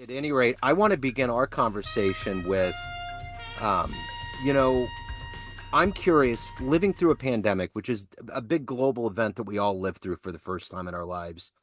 At any rate, I want to begin our conversation with, um, you know, I'm curious, living through a pandemic, which is a big global event that we all lived through for the first time in our lives.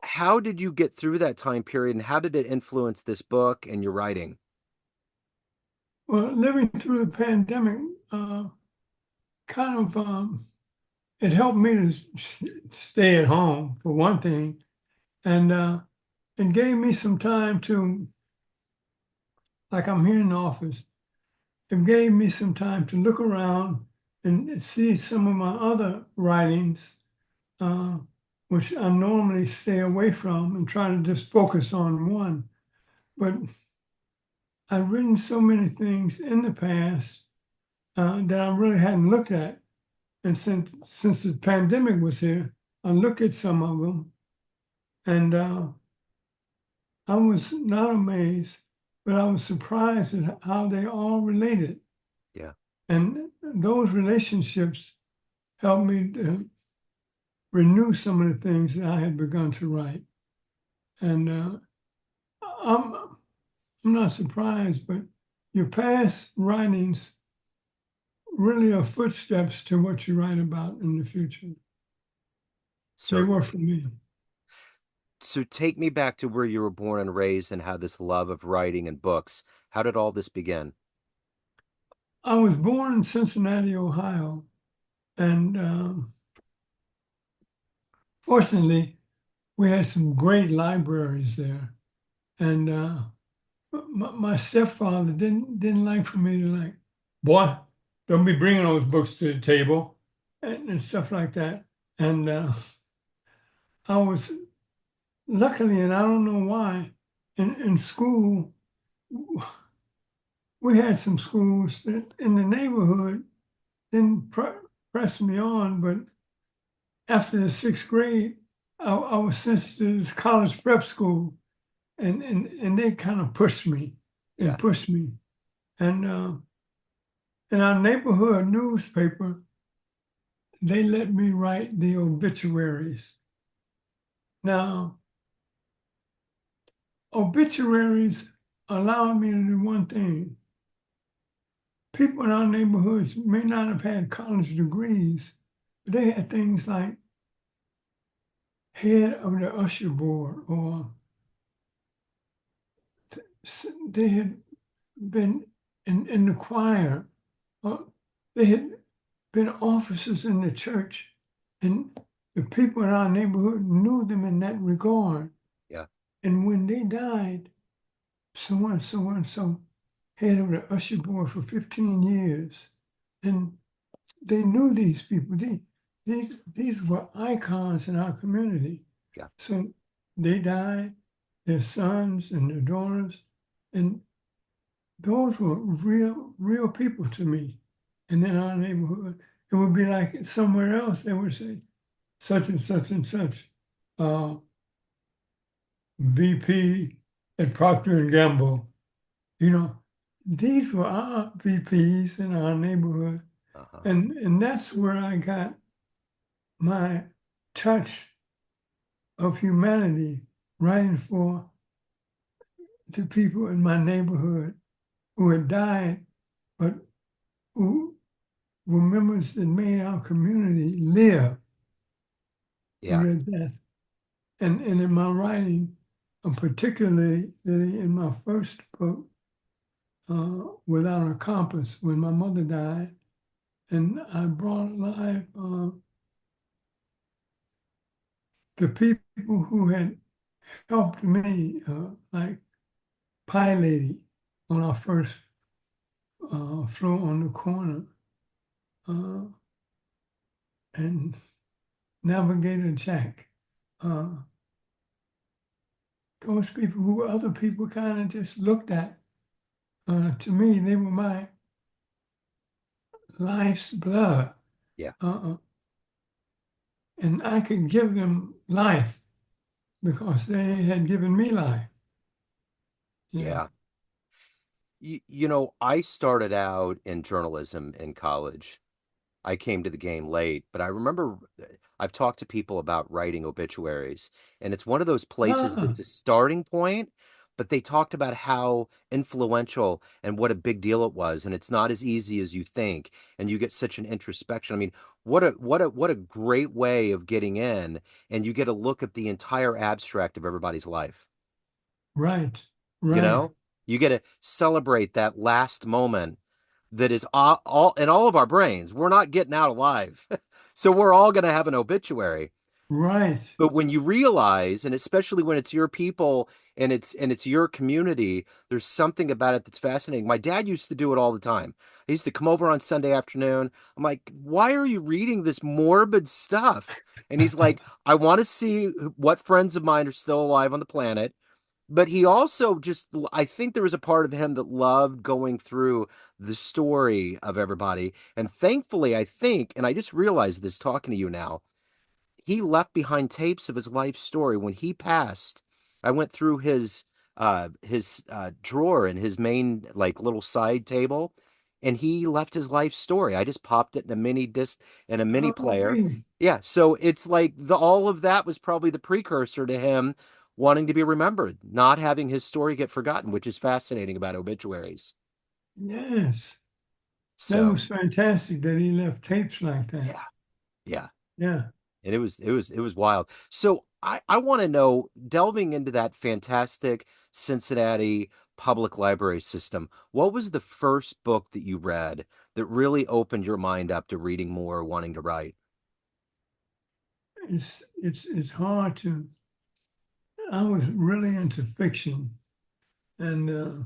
How did you get through that time period, and how did it influence this book and your writing? Well, living through the pandemic, kind of, it helped me to stay at home for one thing, and it gave me some time to, like I'm here in the office, it gave me some time to look around and see some of my other writings, uh, which I normally stay away from and try to just focus on one. But I've written so many things in the past that I really hadn't looked at. And since the pandemic was here, I looked at some of them, and I was not amazed, but I was surprised at how they all related. Yeah. And those relationships helped me to renew some of the things that I had begun to write. And I'm I'm not surprised, but your past writings really are footsteps to what you write about in the future. They were Certainly. for me. So take me back to where you were born and raised and how this love of writing and books, how did all this begin? I was born in Cincinnati, Ohio, and fortunately, we had some great libraries there. And my stepfather didn't like for me to like, boy, don't be bringing those books to the table, and stuff like that. And I was luckily, and I don't know why, in school, we had some schools that in the neighborhood didn't press me on, but after the sixth grade, I was sent to this college prep school, and they kind of pushed me and Yeah. pushed me. And in our neighborhood newspaper, they let me write the obituaries. Now, obituaries allowed me to do one thing. People in our neighborhoods may not have had college degrees, but they had things like head of the usher board, or they had been in the choir, or they had been officers in the church, and the people in our neighborhood knew them in that regard. Yeah. And when they died, so and so and so, head of the usher board for 15 years, and they knew these people. These were icons in our community. Yeah. So they died, their sons and their daughters, and those were real people to me. And in our neighborhood, it would be like somewhere else, they would say, such and such and such, uh, VP at Procter and Gamble. You know, these were our VPs in our neighborhood. Uh-huh. And that's where I got my touch of humanity, writing for the people in my neighborhood who had died, but who were members that made our community live through Yeah. their death. And in my writing, particularly in my first book, Without a Compass, when my mother died, and I brought alive the people who had helped me, like Pie Lady on our first floor on the corner, uh, and Navigator Jack. Uh, those people who other people kind of just looked at. To me, they were my life's blood. Yeah. Uh, and I could give them life because they had given me life. Yeah. Yeah. I started out in journalism in college. I came to the game late, but I remember I've talked to people about writing obituaries, and it's one of those places Ah, that's a starting point, but they talked about how influential and what a big deal it was. And it's not as easy as you think. And you get such an introspection. I mean, what a great way of getting in, and you get a look at the entire abstract of everybody's life. Right. You Right. know, you get to celebrate that last moment that is all in all of our brains. We're not getting out alive. So we're all going to have an obituary. Right. But when you realize, and especially when it's your people and it's your community, there's something about it that's fascinating. My dad used to do it all the time. He used to come over on Sunday afternoon. I'm like, why are you reading this morbid stuff? And he's like, I want to see what friends of mine are still alive on the planet. But he also just, I think there was a part of him that loved going through the story of everybody. And thankfully, I think, and I just realized this talking to you now, he left behind tapes of his life story. When he passed, I went through his drawer and his main like little side table, and he left his life story. I just popped it in a mini disc and a mini Oh, player. Yeah, so it's like the all of that was probably the precursor to him wanting to be remembered, not having his story get forgotten, which is fascinating about obituaries. yes. That So, was fantastic that he left tapes like that. yeah, yeah. Yeah. And it was wild. So I want to know, delving into that fantastic Cincinnati public library system, what was the first book that you read that really opened your mind up to reading more or wanting to write? It's hard to. I was really into fiction, and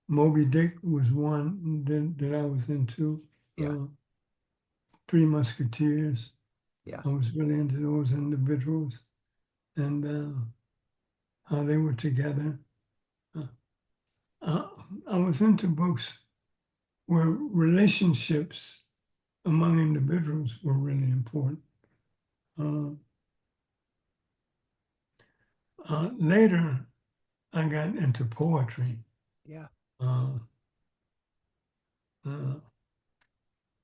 Moby Dick was one that I was into. Yeah, Three Musketeers. yeah, I was really into those individuals and how they were together. Uh, I, I was into books where relationships among individuals were really important. Uh, Later, I got into poetry. yeah, Uh, uh,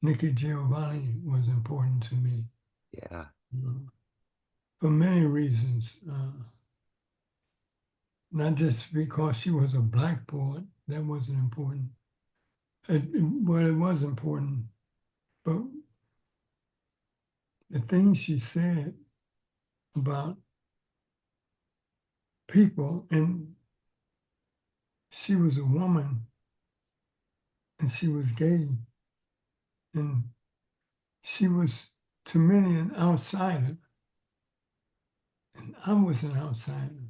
Nikki Giovanni was important to me yeah, uh, for many reasons. Not just because she was a black poet, that wasn't important. Well, it was important, but the things she said about people, and she was a woman and she was gay, and she was to many an outsider, and I was an outsider.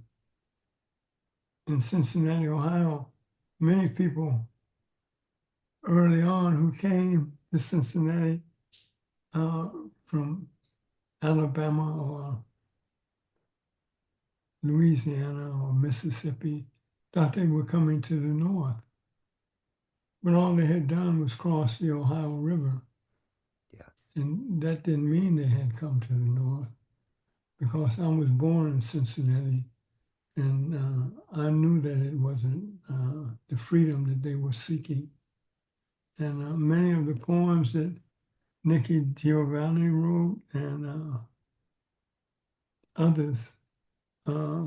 In Cincinnati, Ohio, many people early on who came to Cincinnati uh, from Alabama or Louisiana or Mississippi thought they were coming to the north, but all they had done was cross the Ohio River. yeah. And that didn't mean they had come to the north because I was born in Cincinnati and I knew that it wasn't the freedom that they were seeking. And many of the poems that Nikki Giovanni wrote and others uh,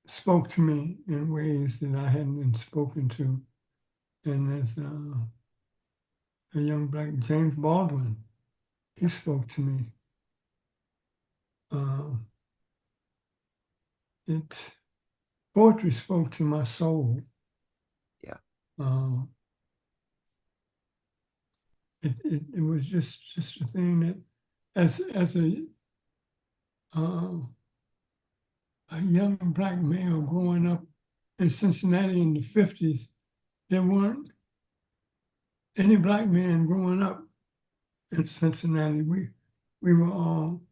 spoke to me in ways that I hadn't been spoken to. And there's a young black James Baldwin, he spoke to me. Uh, it Poetry spoke to my soul. Yeah. Uh, it was just a thing that, as uh, a young black male growing up in Cincinnati in the 50s, there weren't any black men growing up in Cincinnati. We were all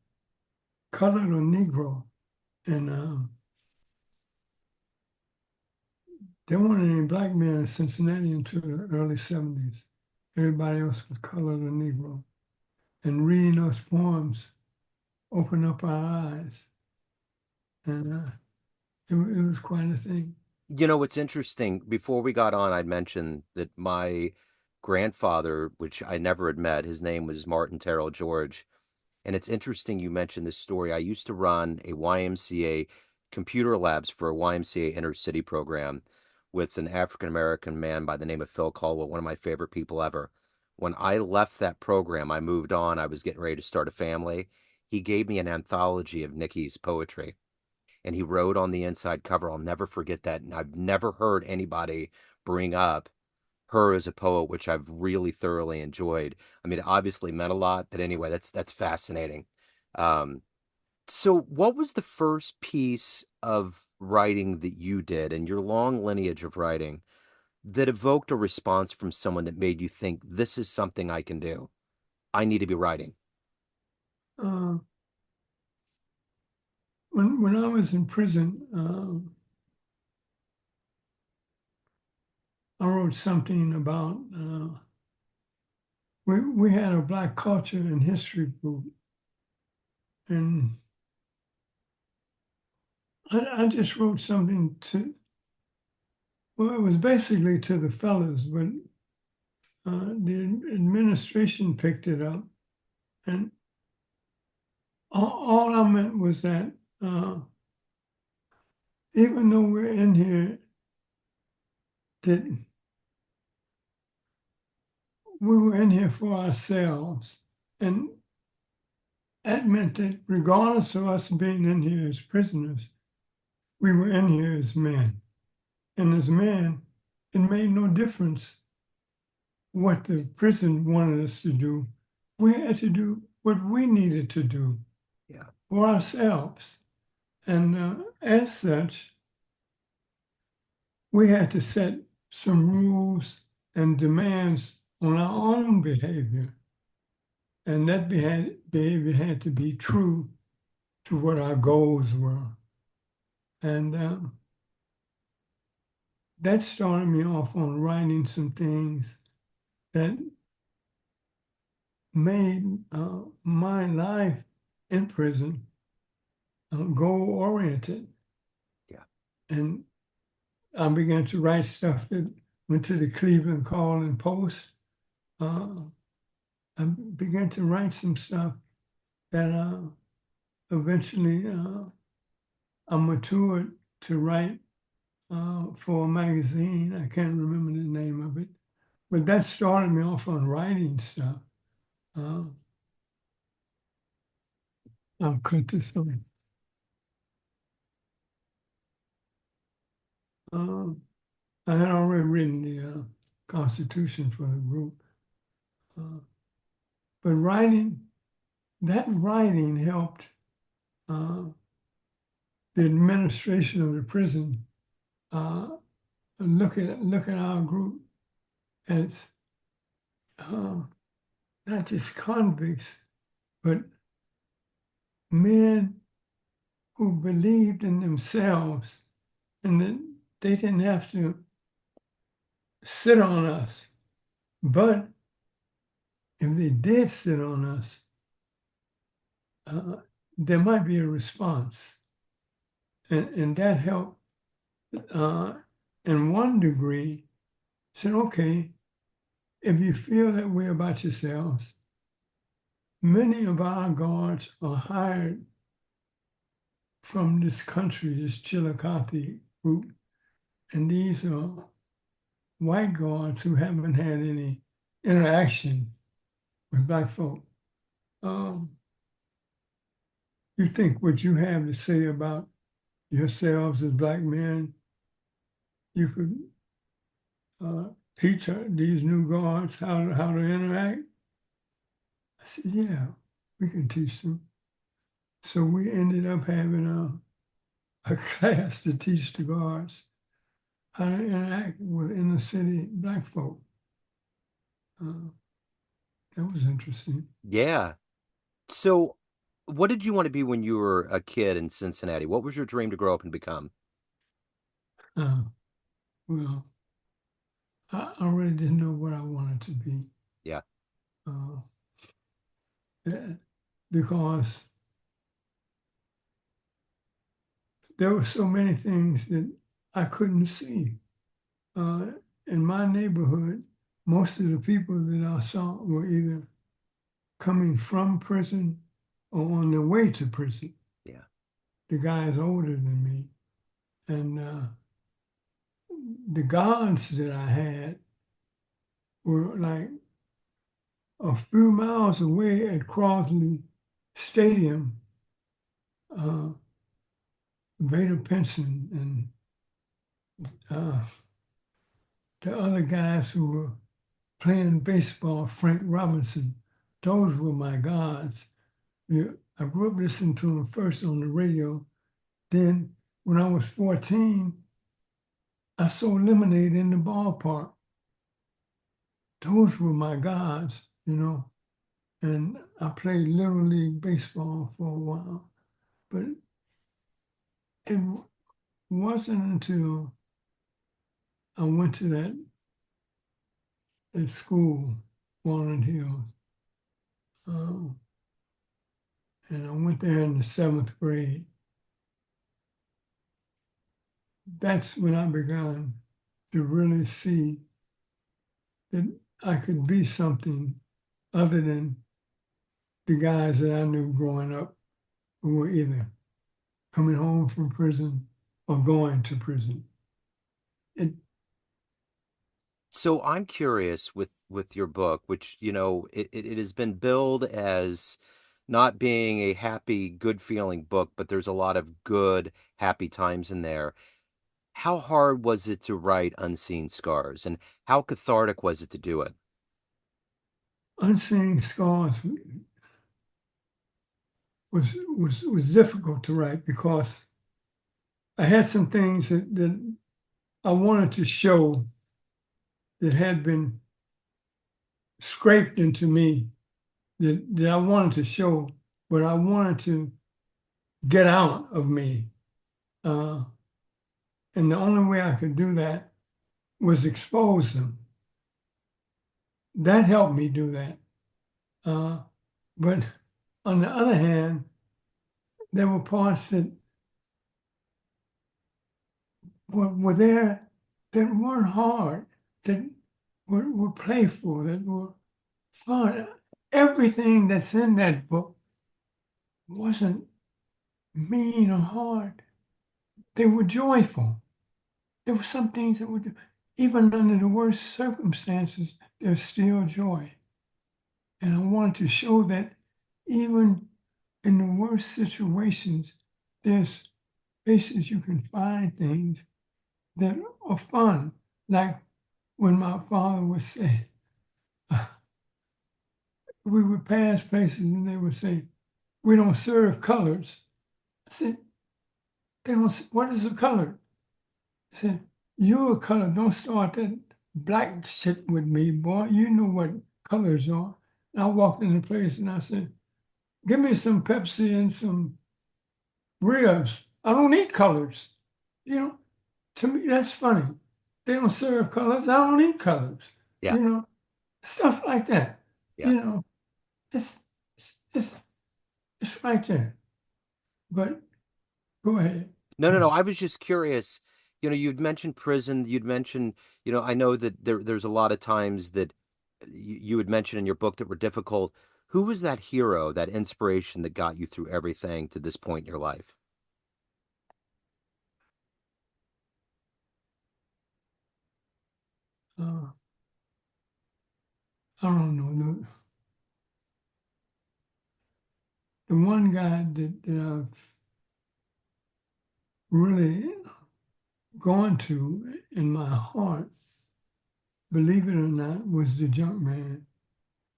colored or Negro, and there weren't any black men in Cincinnati until the early 70s. Everybody else was colored or Negro. And reading those poems opened up our eyes. And it was quite a thing. You know, what's interesting, before we got on, I'd mentioned that my grandfather, which I never had met, his name was Martin Terrell George. And it's interesting you mentioned this story. I used to run a YMCA computer labs for a YMCA inner city program with an African American man by the name of Phil Caldwell, one of my favorite people ever. When I left that program, I moved on. I was getting ready to start a family. He gave me an anthology of Nikki's poetry, and he wrote on the inside cover, I'll never forget that. And I've never heard anybody bring up her as a poet, which I've really thoroughly enjoyed. I mean, it obviously meant a lot, but anyway, that's fascinating. Um, so what was the first piece of writing that you did in your long lineage of writing that evoked a response from someone that made you think this is something I can do? I need to be writing. Uh, when I was in prison, I wrote something about we had a Black culture and history group, and I just wrote something to, well, it was basically to the fellas, but the administration picked it up, and all I meant was that uh, even though we're in here, that we were in here for ourselves, and that meant that regardless of us being in here as prisoners, we were in here as men. And as men, it made no difference what the prison wanted us to do. We had to do what we needed to do Yeah. for ourselves. And as such, we had to set some rules and demands on our own behavior. And that behavior had to be true to what our goals were. And that started me off on writing some things that made my life in prison goal oriented. Yeah. And I began to write stuff that went to the Cleveland Call and Post. Uh, I began to write some stuff that eventually I matured to write for a magazine. I can't remember the name of it, but that started me off on writing stuff. Uh, I'll cut this on. I had already written the Constitution for the group, uh, but writing helped uh, the administration of the prison uh, look at our group as uh, not just convicts, but men who believed in themselves and that they didn't have to sit on us. But if they did sit on us, uh, there might be a response. And that helped uh, in one degree, said, okay, if you feel that way about yourselves, many of our guards are hired from this country, this Chillicothe group, and these are white guards who haven't had any interaction with Black folk. Um, you think what you have to say about yourselves as Black men, you could uh, teach these new guards how to interact? I said, yeah, we can teach them. So we ended up having a class to teach the guards how to interact with inner city Black folk. Uh, that was interesting. Yeah. So what did you want to be when you were a kid in Cincinnati? What was your dream to grow up and become? Uh, well, I really didn't know what I wanted to be Yeah. uh, because there were so many things that I couldn't see. Uh, in my neighborhood, most of the people that I saw were either coming from prison on their way to prison. Yeah. The guy is older than me. And the guards that I had were like a few miles away at Crosley Stadium. uh, Vader Pinson and uh, the other guys who were playing baseball, Frank Robinson, those were my gods. Yeah, I grew up listening to them first on the radio. Then, when I was 14, I saw Lemonade in the ballpark. Those were my gods, you know. And I played Little League baseball for a while. But it wasn't until I went to that school, Walnut Hills, um, and I went there in the seventh grade. That's when I began to really see that I could be something other than the guys that I knew growing up who were either coming home from prison or going to prison. It, So I'm curious with your book, which, it has been billed as not being a happy, good feeling book, but there's a lot of good, happy times in there. How hard was it to write Unseen Scars, and how cathartic was it to do it? Unseen Scars was difficult to write because I had some things that I wanted to show that had been scraped into me that I wanted to show, but I wanted to get out of me. Uh, and the only way I could do that was expose them. That helped me do that. But on the other hand, there were parts that were there that weren't hard, that were playful, that were fun. Everything that's in that book wasn't mean or hard. They were joyful. There were some things that were, even under the worst circumstances, there's still joy. And I wanted to show that even in the worst situations, there's places you can find things that are fun. Like when my father would say, we would pass places and they would say, we don't serve colors. I said, they don't, what is a color? I said, you're a color. Don't start that black shit with me, boy. You know what colors are. And I walked in the place and I said, give me some Pepsi and some ribs. I don't eat colors. You know, to me, that's funny. They don't serve colors. I don't eat colors. Yeah, You know, stuff like that. yeah. You know, it's it's it's, it's right there. But go ahead. No, no, no. I was just curious. You'd mentioned prison. You'd mentioned, I know that there's a lot of times that you had mentioned in your book that were difficult. Who was that hero, that inspiration that got you through everything to this point in your life? Uh, I don't know. The one guy that I've really gone to in my heart, believe it or not, was the junk man,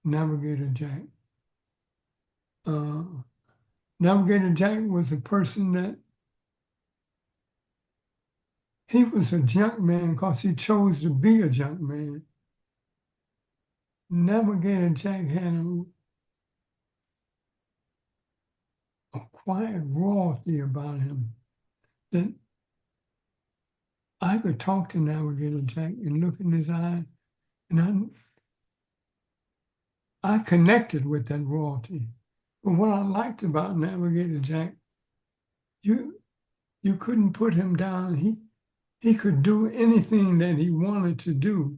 Navigator Jack. Uh, Navigator Jack was a person that he was a junk man because he chose to be a junk man. Navigator Jack had a quiet royalty about him that I could talk to Navigator Jack and look in his eyes, and I connected with that royalty. But what I liked about Navigator Jack, you you couldn't put him down. He could do anything that he wanted to do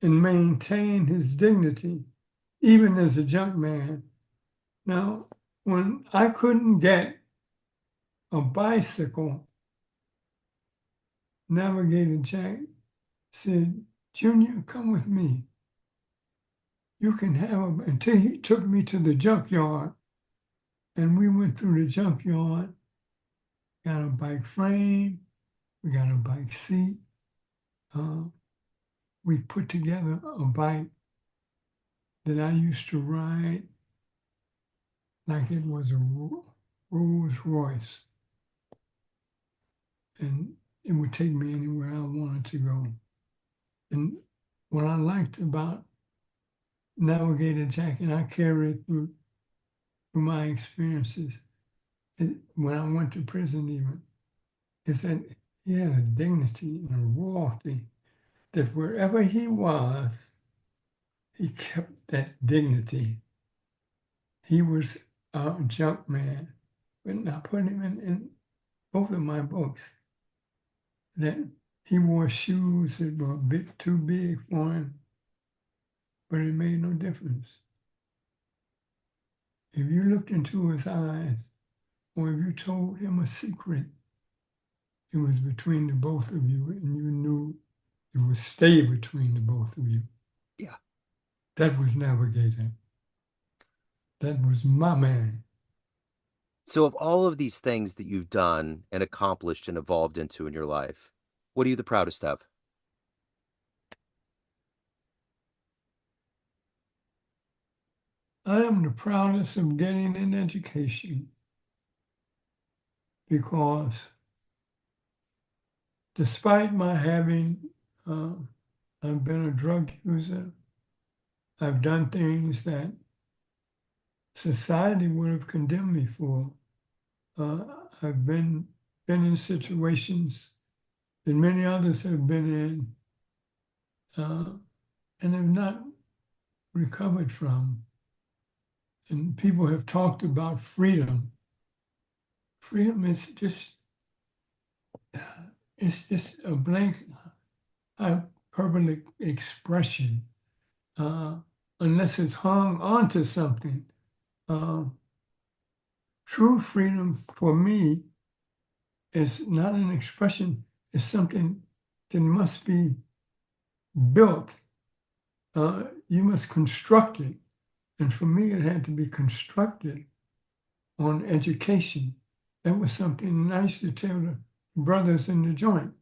and maintain his dignity, even as a junk man. Now, when I couldn't get a bicycle, Navigator Jack said, Junior, come with me. You can have a, until he took me to the junkyard, and we went through the junkyard, got a bike frame, we got a bike seat. Uh, we put together a bike that I used to ride like it was a Rolls Royce. And it would take me anywhere I wanted to go. And what I liked about Navigator Jack, and I carried through my experiences, when I went to prison even, is that he had a dignity and a royalty that wherever he was, he kept that dignity. He was a junk man, but I put him in both of my books, that he wore shoes that were a bit too big for him, but it made no difference. If you looked into his eyes, or if you told him a secret, it was between the both of you, and you knew it would stay between the both of you. Yeah. That was Navigator. That was my man. So, of all of these things that you've done and accomplished and evolved into in your life, what are you the proudest of? I am the proudest of getting an education because despite my having, uh, I've been a drug user, I've done things that society would have condemned me for. I've been in situations that many others have been in and have not recovered from. And people have talked about freedom. Freedom is just, it's just a blank hyperbolic expression, unless it's hung onto something. True freedom for me is not an expression, it's something that must be built. You must construct it. And for me, it had to be constructed on education. That was something I used to tell the brothers in the joint.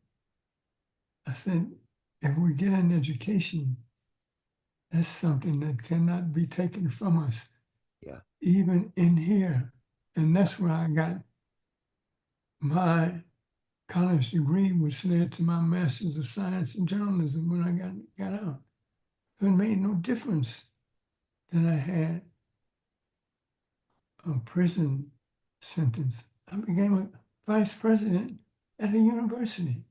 I said, if we get an education, that's something that cannot be taken from us, Yeah. even in here. And that's where I got my college degree, which led to my Master's of Science in Journalism when I got out. It made no difference that I had a prison sentence. I became a vice president at a university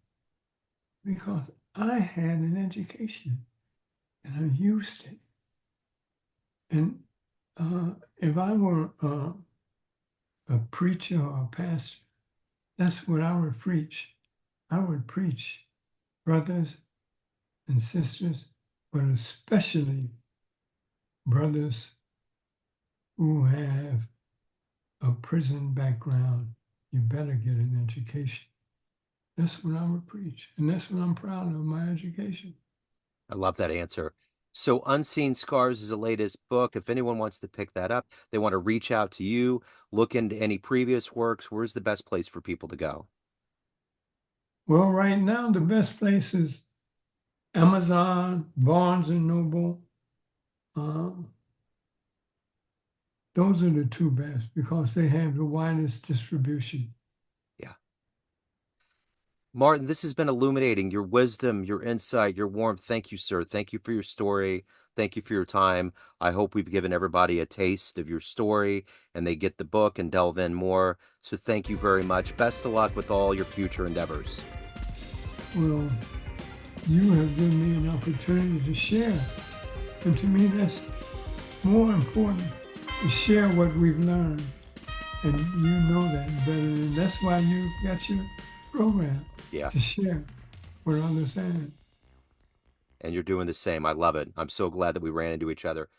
because I had an education and I used it. And if I were a preacher or a pastor, that's what I would preach. I would preach, brothers and sisters, but especially brothers who have a prison background. You better get an education. That's what I would preach. And that's what I'm proud of, my education. I love that answer. So, Unseen Scars is the latest book. If anyone wants to pick that up, they want to reach out to you, look into any previous works, where's the best place for people to go? Well, right now, the best place is Amazon, Barnes and Noble. Those are the two best because they have the widest distribution. Yeah. Martin, this has been illuminating. Your wisdom, your insight, your warmth. Thank you, sir. Thank you for your story. Thank you for your time. I hope we've given everybody a taste of your story and they get the book and delve in more. So thank you very much. Best of luck with all your future endeavors. Well, you have given me an opportunity to share. And to me, that's more important, to share what we've learned. And you know that better. And that's why you got your program, Yeah. to share what others have. And you're doing the same. I love it. I'm so glad that we ran into each other.